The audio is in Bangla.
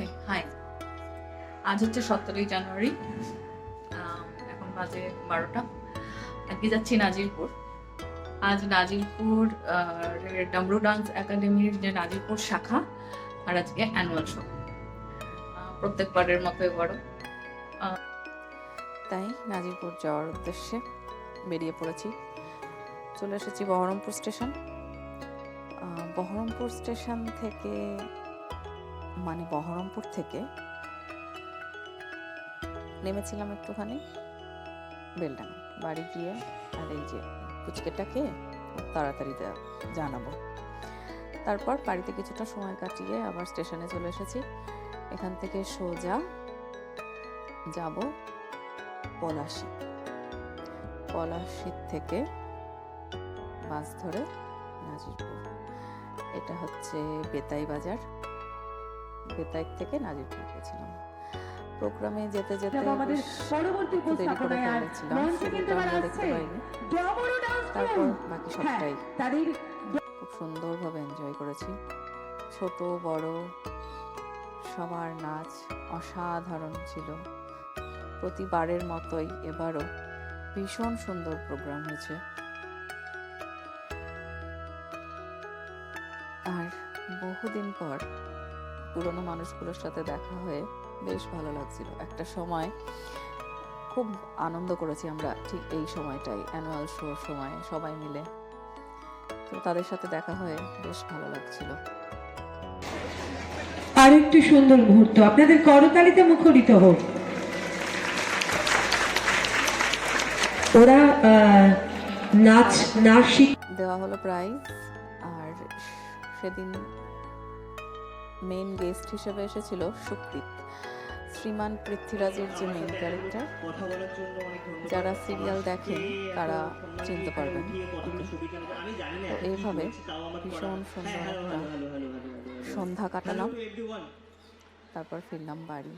ওকে, হাই। আজ হচ্ছে 17ই জানুয়ারি। এখন বাজে 12টা। আজকে যাচ্ছি নাজিরপুর। আজ নাজিরপুর ডামরু ডান্স একাডেমির যে নাজিরপুর শাখা, আর আজকে অ্যানুয়াল শো। প্রত্যেকবারের মতো এবারও তাই নাজিরপুর যাওয়ার উদ্দেশ্যে বেরিয়ে পড়েছি। চলে এসেছি বহরমপুর স্টেশন। বহরমপুর স্টেশন থেকে বহরমপুর থেকে নেমেছিলাম একটুখানি বেলডাঙা। বাড়ি গিয়ে আর এই যে পুচকেটাকে তাড়াতাড়ি জানাবো। তারপর বাড়িতে কিছুটা সময় কাটিয়ে আবার স্টেশনে চলে এসেছি। এখান থেকে সোজা যাব পলাশী থেকে বাস ধরে নাজিরপুর। এটা হচ্ছে বেতাই বাজার। বেতাই থেকে নাজিরপুর গেছিলাম। প্রোগ্রামে যেতে যেতে দেরি করে ফেলেছিলাম, শুরুটা আমরা দেখতে পাইনি। তারপর বাকি সবটাই খুব সুন্দরভাবে এনজয় করেছি। ছোট বড় সবার নাচ অসাধারণ ছিল। প্রতিবারের মতোই এবারও ভীষণ সুন্দর প্রোগ্রাম হয়েছে। আর বহুদিন পর পুরনো মানুষগুলোর সাথে দেখা হয়ে বেশ ভালো লাগছিল। একটা সময় খুব আনন্দ করেছি আমরা ঠিক এই সময়টাই, অ্যানুয়াল শোর সময় সবাই মিলে। তো তাদের সাথে দেখা হয়ে বেশ ভালো লাগছিল। আরেকটি সুন্দর মুহূর্ত আপনাদের করতালিতে মুখরিত হোক। ওরা নাচ দেওয়া হলো প্রাইজ। আর সেদিন মেইন গেস্ট হিসেবে এসেছিল সুকৃত, শ্রীমান পৃথ্বীরাজের যে মেইন ক্যারেক্টার। যারা সিরিয়াল দেখেন তারা চিনতে পারবেন। তো এইভাবে ভীষণ সুন্দর একটা সন্ধ্যা কাটালাম। তারপর ফিরলাম বাড়ি।